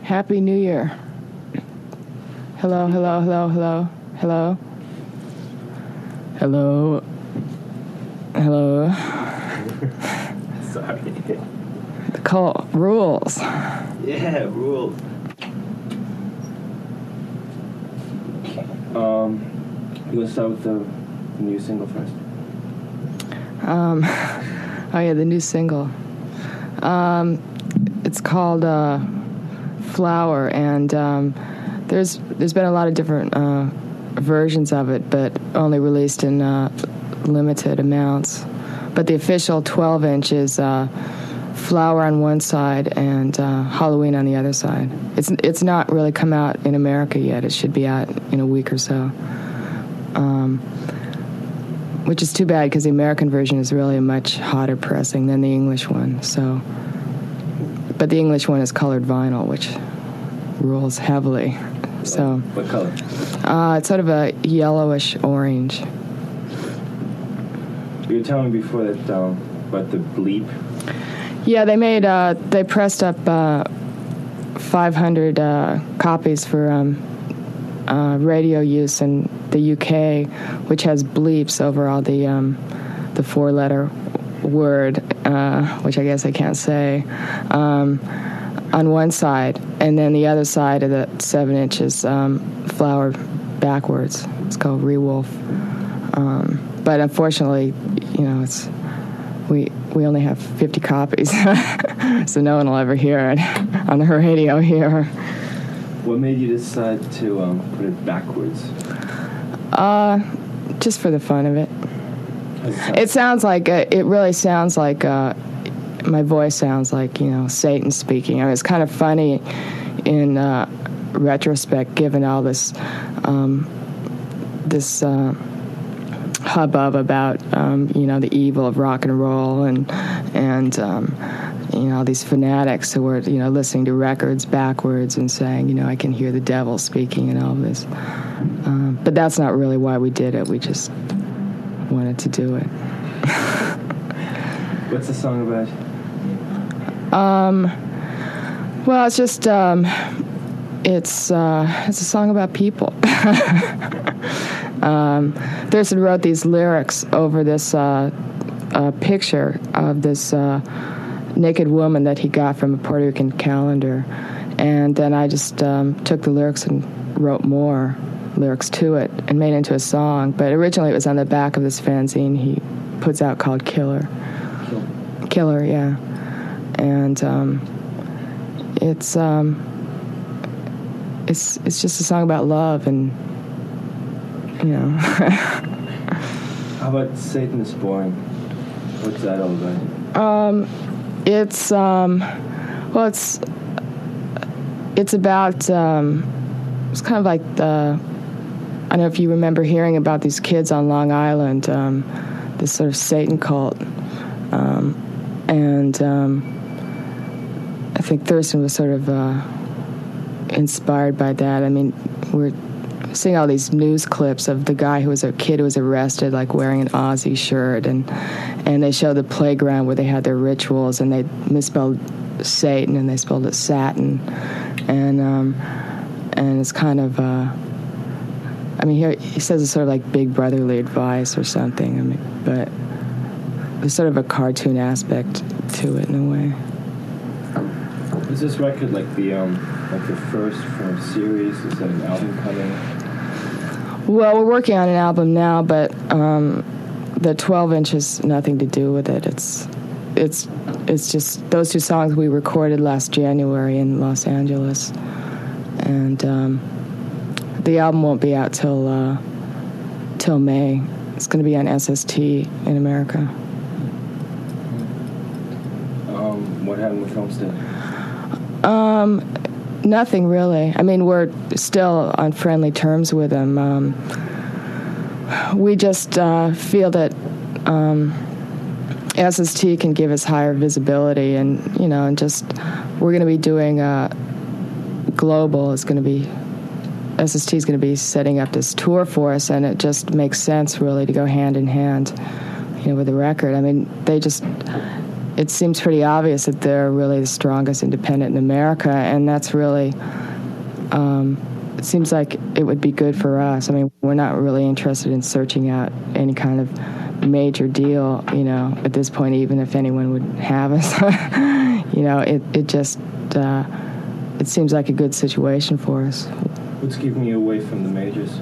Happy New Year. Hello, hello, hello, hello, hello. Hello. Hello. Sorry. The call rules. Yeah, rules. You want to start with the new single first? Oh yeah, the new single. It's called Flower, and there's been a lot of different versions of it, but only released in limited amounts. But the official 12-inch is Flower on one side and Halloween on the other side. It's not really come out in America yet. It should be out in a week or so. Which is too bad, because the American version is really a much hotter pressing than the English one. So, but the English one is colored vinyl, which rules heavily. So, What color? It's sort of a yellowish orange. You were telling me before that about the bleep. Yeah, they pressed up 500 copies for radio use in the UK, which has bleeps over all the four-letter word, which I guess I can't say, on one side, and then the other side of the 7-inch is Flower backwards. It's called Rewolf. But unfortunately, we only have 50 copies, so no one will ever hear it on the radio here. What made you decide to put it backwards? Just for the fun of it. It sounds like it really sounds like my voice sounds like Satan speaking. I mean, it's kind of funny in retrospect, given all this hubbub about the evil of rock and roll and all these fanatics who were listening to records backwards and saying I can hear the devil speaking and all of this. But that's not really why we did it. We just wanted to do it. What's the song about? Well, it's just it's a song about people. Thurston wrote these lyrics over this picture of this naked woman that he got from a Puerto Rican calendar, and then I just took the lyrics and wrote more lyrics to it and made it into a song. But originally it was on the back of this fanzine he puts out called Killer. Killer, yeah. And it's just a song about love, and How about Satan is Born? What's that all about? It's about it's kind of like I don't know if you remember hearing about these kids on Long Island, this sort of Satan cult, and I think Thurston was sort of inspired by that. I mean, we're seeing all these news clips of the guy who was a kid who was arrested, like wearing an Aussie shirt, and they show the playground where they had their rituals, and they misspelled Satan and they spelled it Satin, and it's kind of I mean, here he says it's sort of like big brotherly advice or something. I mean, but there's sort of a cartoon aspect to it in a way. Is this record like the first from a series? Is that an album coming? Well, we're working on an album now, but the 12-inch has nothing to do with it. It's just those two songs we recorded last January in Los Angeles, and the album won't be out till May. It's going to be on SST in America. What happened with Homestead? Nothing really. I mean, we're still on friendly terms with them. We just feel that SST can give us higher visibility, and and just we're going to be doing global. It's going to be SST is going to be setting up this tour for us, and it just makes sense really to go hand in hand, with the record. I mean, it seems pretty obvious that they're really the strongest independent in America, and that's really, it seems like it would be good for us. I mean, we're not really interested in searching out any kind of major deal, at this point, even if anyone would have us. It just, it seems like a good situation for us. What's keeping you away from the majors?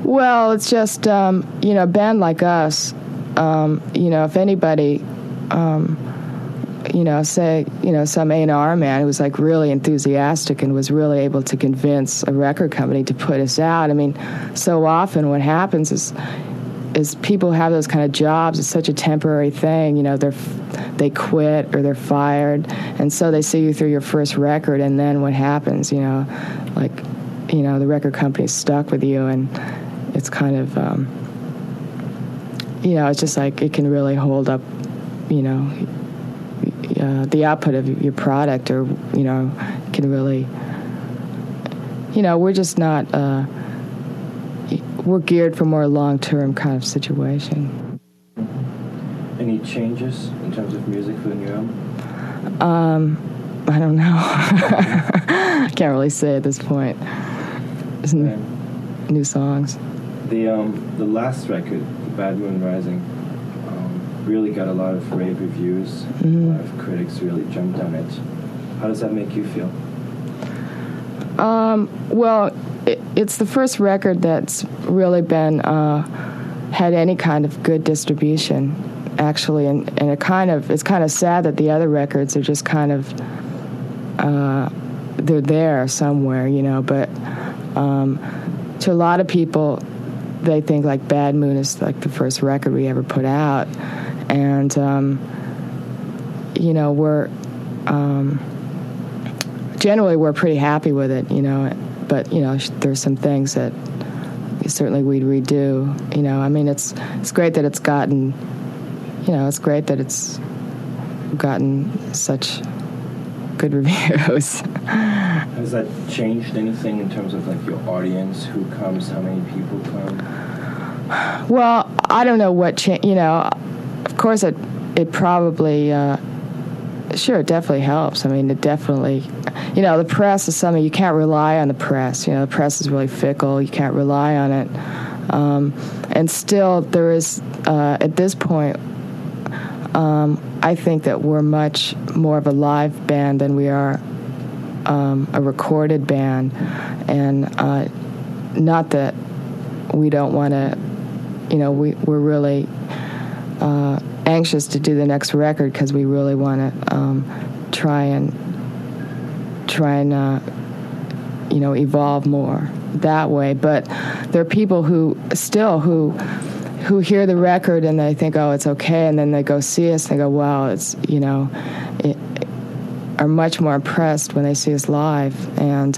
Well, it's just, a band like us, if anybody, say, some A&R man who was like really enthusiastic and was really able to convince a record company to put us out. I mean, so often what happens is people have those kind of jobs. It's such a temporary thing. They quit or they're fired, and so they see you through your first record, and then what happens? The record company's stuck with you, and it's kind of, it's just like it can really hold up, the output of your product, or can really, we're just not. We're geared for more long-term kind of situation. Any changes in terms of music for the new album? I don't know. I can't really say at this point. New songs. The last record, Bad Moon Rising, really got a lot of rave reviews. Mm-hmm. A lot of critics really jumped on it. How does that make you feel? Well, it's the first record that's really been had any kind of good distribution, actually, and it's kind of sad that the other records are just kind of they're there somewhere, but to a lot of people, they think like Bad Moon is like the first record we ever put out, and we're generally we're pretty happy with it, but there's some things that certainly we'd redo. I mean, it's great that it's gotten, it's great that it's gotten such good reviews. Has that changed anything in terms of like your audience, who comes, how many people come? Well, I don't know what changed. Of course it probably. Sure, it definitely helps. I mean, it definitely, the press is something you can't rely on. The press, the press is really fickle. You can't rely on it. And still, there is, at this point, I think that we're much more of a live band than we are a recorded band. And not that we don't want to, we're really anxious to do the next record because we really want to try and evolve more that way. But there are people who hear the record and they think, oh, it's okay, and then they go see us and they go, wow, it's are much more impressed when they see us live. And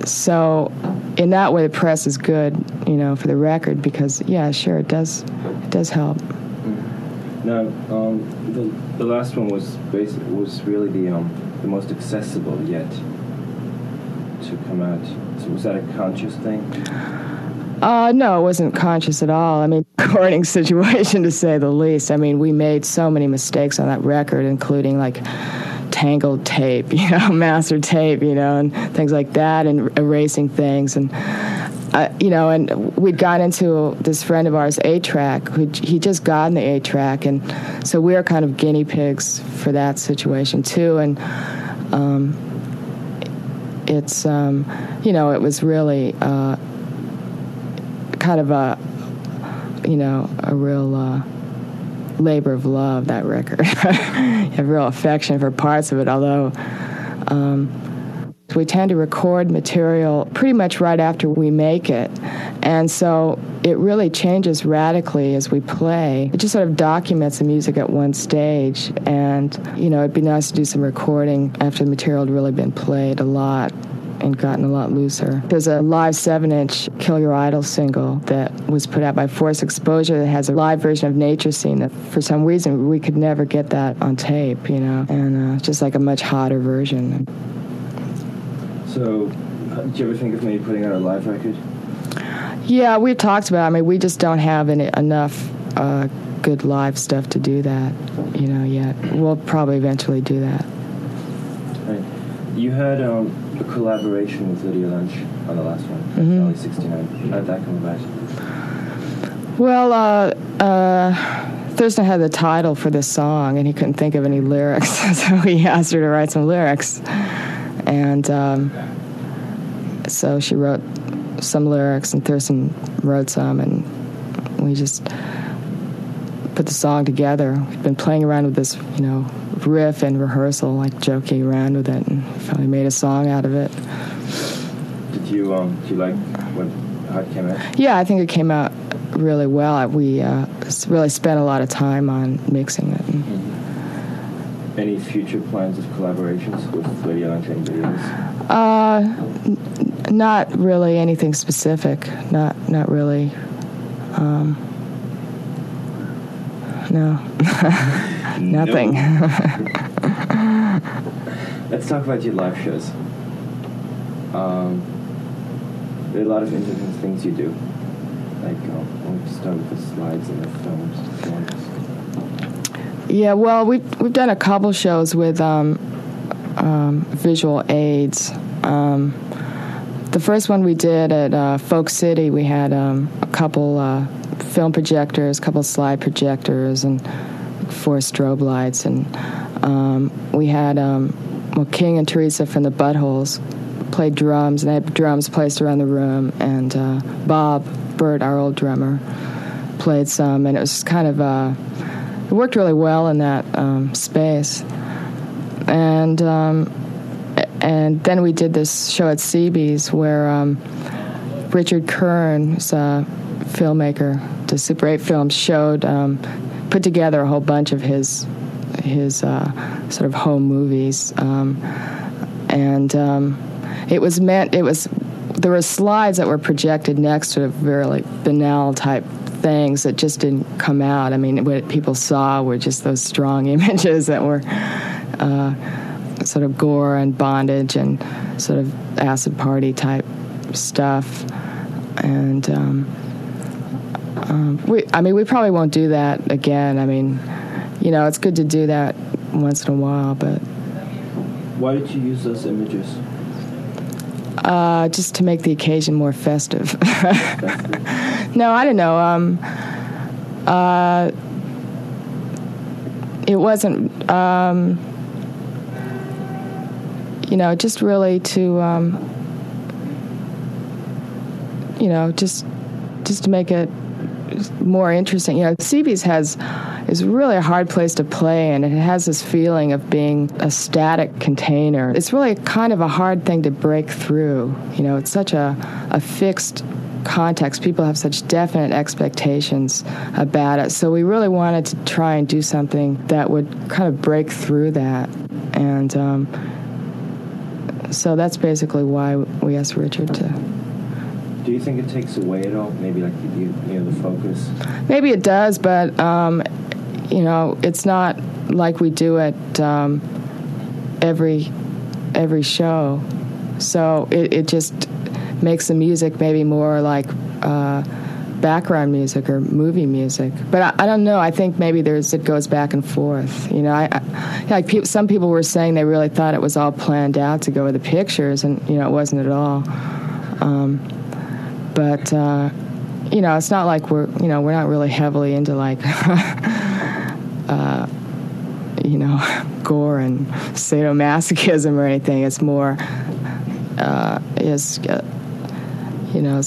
so in that way, the press is good, for the record, because yeah, sure, it does help. Now, the last one was really the most accessible yet to come out. So was that a conscious thing? No, it wasn't conscious at all. I mean, recording situation, to say the least. I mean, we made so many mistakes on that record, including like tangled tape, master tape, and things like that, and erasing things, and and we'd gone into this friend of ours 8-track, he just got in the 8-track, and so we were kind of guinea pigs for that situation too, and it's it was really kind of a real labor of love, that record. You have real affection for parts of it, although we tend to record material pretty much right after we make it, and so it really changes radically as we play. It just sort of documents the music at one stage, and it'd be nice to do some recording after the material had really been played a lot and gotten a lot looser. There's a live 7-inch Kill Your Idol single that was put out by Force Exposure that has a live version of Nature Scene that for some reason we could never get that on tape, and just like a much hotter version. So, did you ever think of maybe putting out a live record? Yeah, we've talked about it. I mean, we just don't have enough good live stuff to do that, yet. We'll probably eventually do that. Right. You had a collaboration with Lydia Lunch on the last one, Mm-hmm. 69. How did that come about? Well, Thurston had the title for this song, and he couldn't think of any lyrics, so he asked her to write some lyrics. And so she wrote some lyrics, and Thurston wrote some, and we just put the song together. We'd been playing around with this, riff and rehearsal, like joking around with it, and finally made a song out of it. Did you like how it came out? Yeah, I think it came out really well. We really spent a lot of time on mixing it. Mm-hmm. Any future plans of collaborations with Lydia Lunch and videos? Not really anything specific. Not really. No. Nothing. Let's talk about your live shows. There are a lot of interesting things you do. Like, we'll start with the slides and the films. Yeah, well, we've done a couple shows with visual aids. The first one we did at Folk City, we had a couple film projectors, a couple slide projectors, and 4 strobe lights. And we had King and Teresa from the Buttholes played drums, and they had drums placed around the room. And Bob Burt, our old drummer, played some, and it was kind of it worked really well in that space. And then we did this show at CB's where Richard Kern, who's a filmmaker, does Super 8 films, put together a whole bunch of his sort of home movies, there were slides that were projected next to very banal type things that just didn't come out. I mean, what people saw were just those strong images that were sort of gore and bondage and sort of acid party type stuff. And we probably won't do that again. I mean, it's good to do that once in a while, but. Why did you use those images? Just to make the occasion more festive. No, I don't know. It wasn't, just really to, just to make it more interesting. CB's is really a hard place to play, and it has this feeling of being a static container. It's really kind of a hard thing to break through. It's such a fixed context. People have such definite expectations about it. So we really wanted to try and do something that would kind of break through that. And so that's basically why we asked Richard to. Do you think it takes away at all? Maybe the focus? Maybe it does, but it's not like we do it every show. So it just makes the music maybe more like background music or movie music. But I don't know. I think maybe it goes back and forth. Some people were saying they really thought it was all planned out to go with the pictures, and it wasn't at all. But it's not like we're not really heavily into gore and sadomasochism or anything. It's more, it's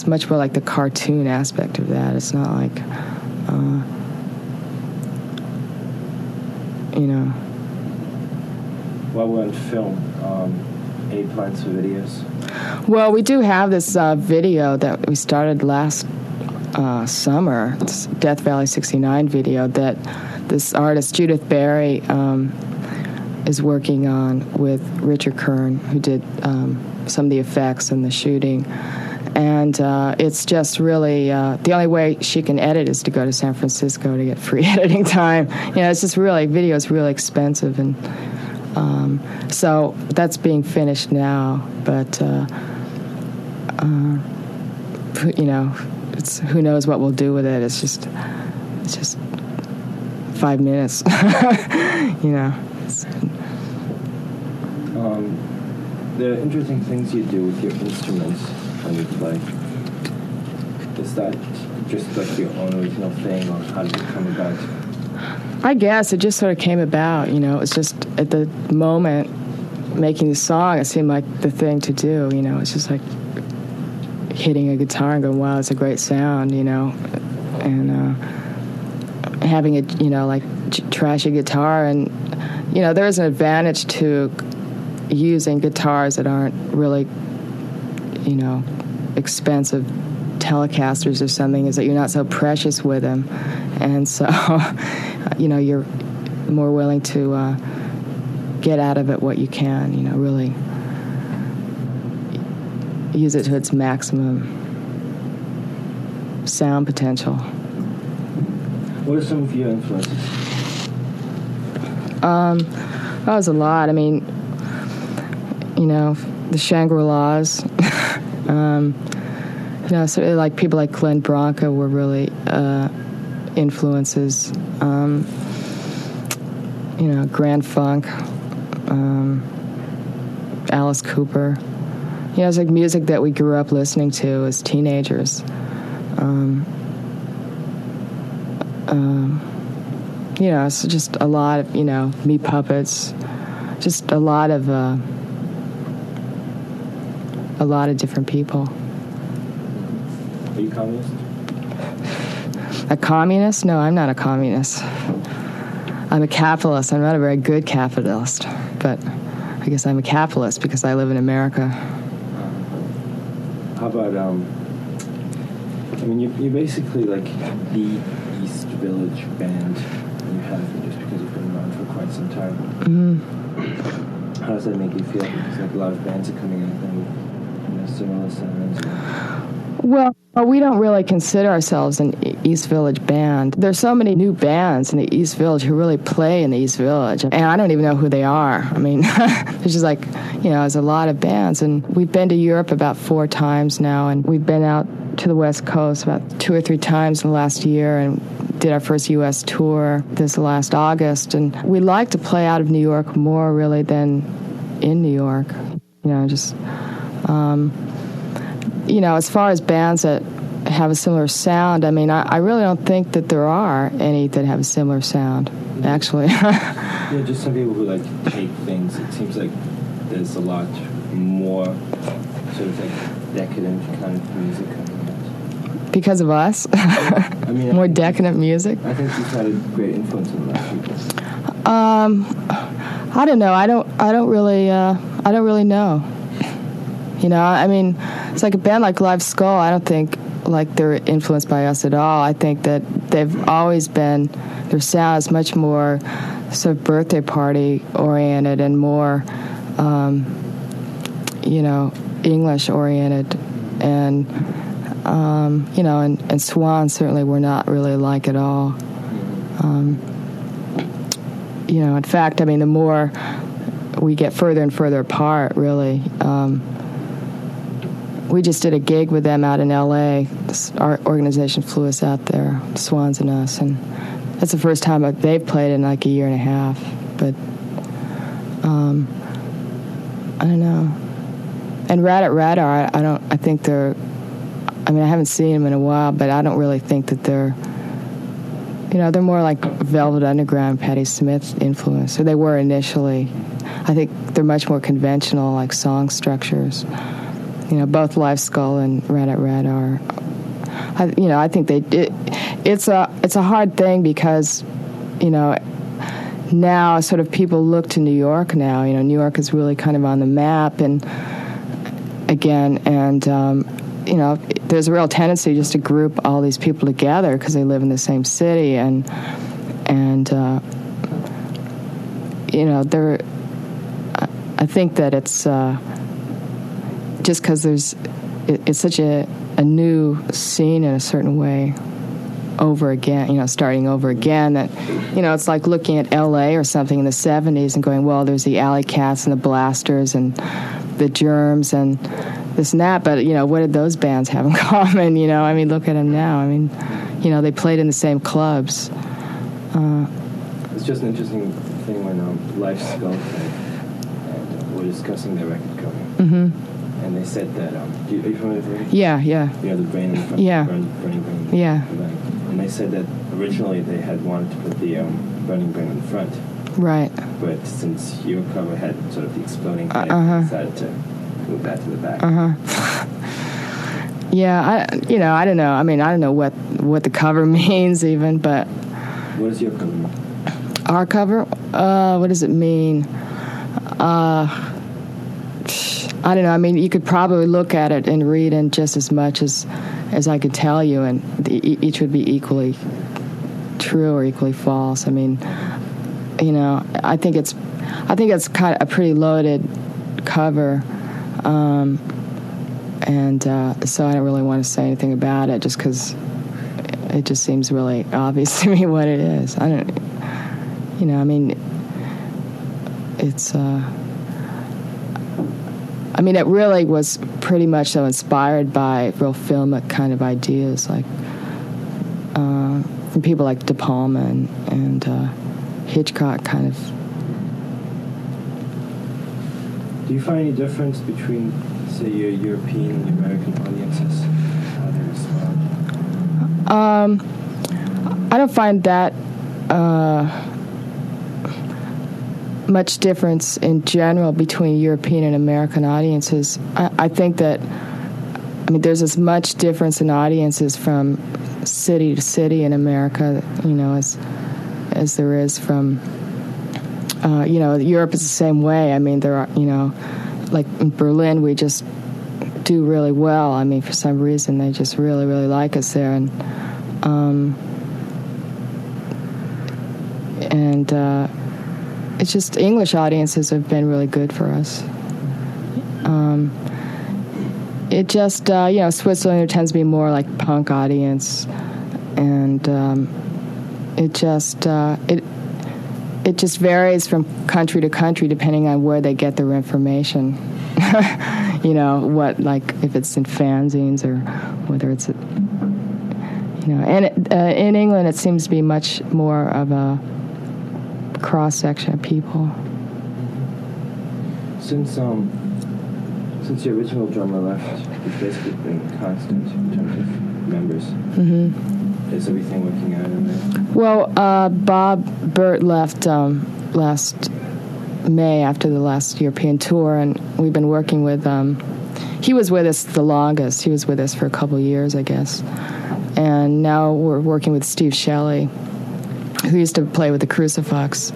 much more like the cartoon aspect of that. It's not like, While we're on film, any plans for videos? Well, we do have this video that we started last summer. It's Death Valley 69 video that this artist, Judith Berry, is working on with Richard Kern, who did some of the effects and the shooting. And it's just really, the only way she can edit is to go to San Francisco to get free editing time. It's just video is really expensive. And so that's being finished now. But, it's who knows what we'll do with it. It's just 5 minutes. You know. There are interesting things you do with your instruments when you play. Is that just like your own original thing, or how did it come about? I guess it just sort of came about, you know. It was just at the moment making the song, it seemed like the thing to do, you know. It's just like hitting a guitar and going, wow, it's a great sound, you know. And having a, you know, like trashy guitar. And, you know, there is an advantage to using guitars that aren't really, you know, expensive Telecasters or something, is that you're not so precious with them. And so, you know, you're more willing to get out of it what you can, you know, really use it to its maximum sound potential. What are some of your influences? That was a lot. I mean, you know, the Shangri-Las. You know, so like people like Glenn Branca were really influences. You know, Grand Funk, Alice Cooper. You know, it's like music that we grew up listening to as teenagers. You know, it's just a lot of, you know, Meat Puppets, just a lot of different people. Are you communist? A communist? No, I'm not a communist. I'm a capitalist. I'm not a very good capitalist, but I guess I'm a capitalist because I live in America. How about, I mean, you're basically like the East Village band. You have been just because you've been around for quite some time. Mm-hmm. How does that make you feel? Because like a lot of bands are coming out and, you know, similar sounds. Well, we don't really consider ourselves an East Village band. There's so many new bands in the East Village who really play in the East Village, and I don't even know who they are. I mean, there's just like, you know, there's a lot of bands, and we've been to Europe about 4 times now, and we've been out to the West Coast about 2 or 3 times in the last year, and did our first U.S. tour this last August, and we like to play out of New York more really than in New York. You know, just, you know, as far as bands that have a similar sound, I mean, I really don't think that there are any that have a similar sound, actually. Yeah, just some people who like take things. It seems like there's a lot more sort of like decadent kind of music coming out. Because of us? I mean, more decadent music? I think you've had a great influence on a lot of people. I don't know. I don't really know. You know, I mean, it's like a band like Live Skull. I don't think like they're influenced by us at all. I think that they've always been, their sound is much more sort of birthday party oriented and more, you know, English oriented, and you know, and Swan certainly were not really like at all. You know, in fact, I mean, the more we get further and further apart, really. We just did a gig with them out in L.A. Our organization flew us out there, Swans and us, and that's the first time they've played in like a year and a half. But I don't know. And Radar, I think they're. I mean, I haven't seen them in a while, but I don't really think that they're. You know, they're more like Velvet Underground, Patti Smith influence, or they were initially. I think they're much more conventional, like song structures. You know, both Live Skull and Red are. You know, I think it's a hard thing because, you know, now sort of people look to New York now. You know, New York is really kind of on the map, and again, and you know, there's a real tendency just to group all these people together because they live in the same city, and you know, I think that it's. Just because it's such a new scene in a certain way over again, you know, starting over again, that, you know, it's like looking at L.A. or something in the 70s and going, well, there's the Alley Cats and the Blasters and the Germs and this and that, but, you know, what did those bands have in common, you know? I mean, look at them now. I mean, you know, they played in the same clubs. just an interesting thing when Life Skull and we're discussing their record cover. Mm-hmm. And they said that, are you familiar with it? Yeah, yeah. You know, the brain in the front, Yeah. burning brain. Yeah. And they said that originally they had wanted to put the burning brain in the front. Right. But since your cover had sort of the exploding brain, they decided to move that to the back. Yeah, I don't know. I mean, I don't know what the cover means even, but... What does your cover mean? Our cover? What does it mean? I don't know. I mean, you could probably look at it and read in just as much as I could tell you, and each would be equally true or equally false. I mean, you know, I think it's kind of a pretty loaded cover, and so I don't really want to say anything about it, just because it just seems really obvious to me what it is. I don't, you know, I mean, it's. I mean, it really was pretty much so inspired by real filmic kind of ideas, like from people like De Palma and Hitchcock, kind of. Do you find any difference between, say, your European and American audiences? How they respond? I don't find that much difference in general between European and American audiences. I think that, I mean, there's as much difference in audiences from city to city in America, you know, as there is from, you know, Europe is the same way. I mean, there are, you know, like in Berlin, we just do really well. I mean, for some reason, they just really, really like us there. And it's just English audiences have been really good for us. It just, you know, Switzerland, there tends to be more like punk audience, and it just varies from country to country depending on where they get their information. You know, what, like, if it's in fanzines or whether it's, you know, and in England it seems to be much more of a cross-section of people. Since the original drummer left, it's basically been constant in terms of members. Mm-hmm. Is everything working out in there? Well, Bob Burt left last May after the last European tour, and we've been working with, he was with us the longest. He was with us for a couple of years, I guess. And now we're working with Steve Shelley, who used to play with the Crucifix.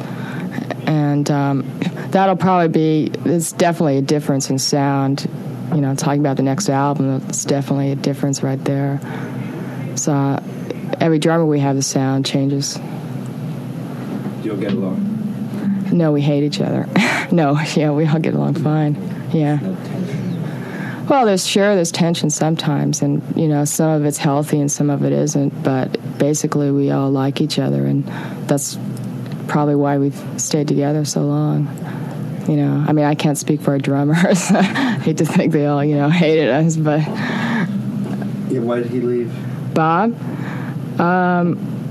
And that'll probably be, there's definitely a difference in sound. You know, talking about the next album, it's definitely a difference right there. So every drummer we have, the sound changes. Do you all get along? No, we hate each other. No, yeah, we all get along fine. Yeah. No tension? Well, there's tension sometimes, and, you know, some of it's healthy and some of it isn't, but basically we all like each other, and that's probably why we've stayed together so long. You know, I mean, I can't speak for our drummers. I hate to think they all, you know, hated us, but... Yeah, why did he leave? Bob?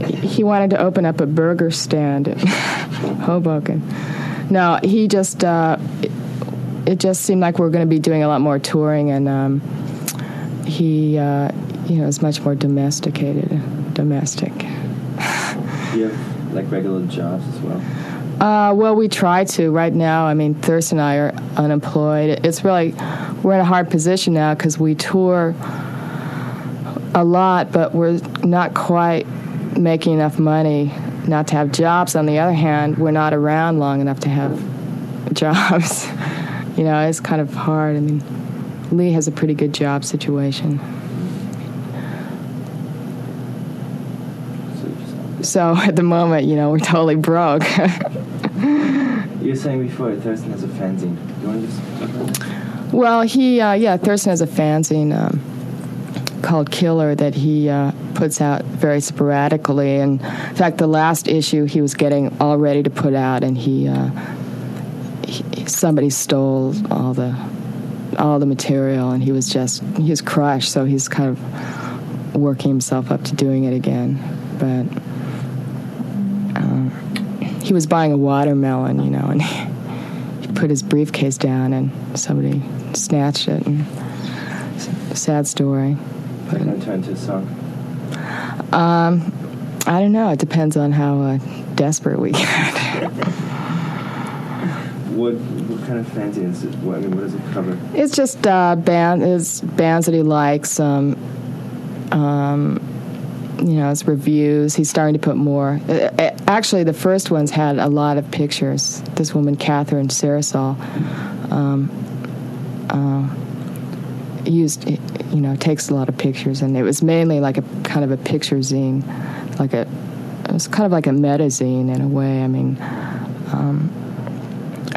He wanted to open up a burger stand in Hoboken. No, he just... It just seemed like we were going to be doing a lot more touring, and he, you know, is much more domestic. Do you have, like, regular jobs as well? Well, we try to. Right now, I mean, Thurston and I are unemployed. It's really, we're in a hard position now because we tour a lot, but we're not quite making enough money not to have jobs. On the other hand, we're not around long enough to have jobs. You know, it's kind of hard. I mean, Lee has a pretty good job situation. So at the moment, you know, we're totally broke. You were saying before Thurston has a fanzine. Do you want to just talk about that? Well, Thurston has a fanzine called Killer that he puts out very sporadically. And in fact, the last issue he was getting all ready to put out, and somebody stole all the material, and he was crushed. So he's kind of working himself up to doing it again. But he was buying a watermelon, and he put his briefcase down, and somebody snatched it. And a sad story. Is that going to turn into a song? I don't know. It depends on how desperate we get. What kind of fanzine is it? What does it cover? It's just bands that he likes. His reviews. He's starting to put more. Actually, the first ones had a lot of pictures. This woman, Catherine Sarasol, takes a lot of pictures, and it was mainly like a kind of a picture zine, it was kind of like a meta zine in a way. I mean,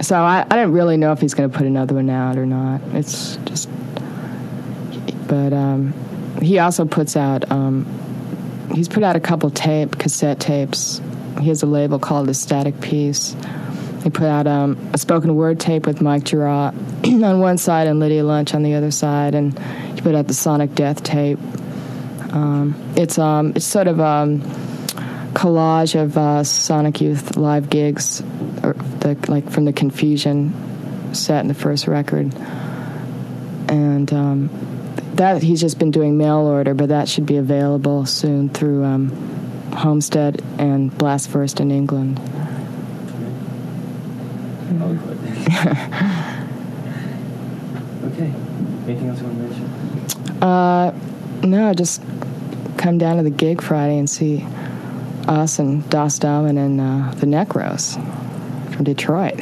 so I don't really know if he's going to put another one out or not. It's just, but he also puts out. He's put out a couple cassette tapes. He has a label called The Static Piece. He put out a spoken word tape with Mike Girard on one side and Lydia Lunch on the other side, and he put out the Sonic Death tape. It's sort of a collage of Sonic Youth live gigs, from the Confusion set in the first record, and that he's just been doing mail order, but that should be available soon through Homestead and Blast First in England. Okay. Anything else you want to mention? No, just come down to the gig Friday and see us and Das Damen and the Necros from Detroit.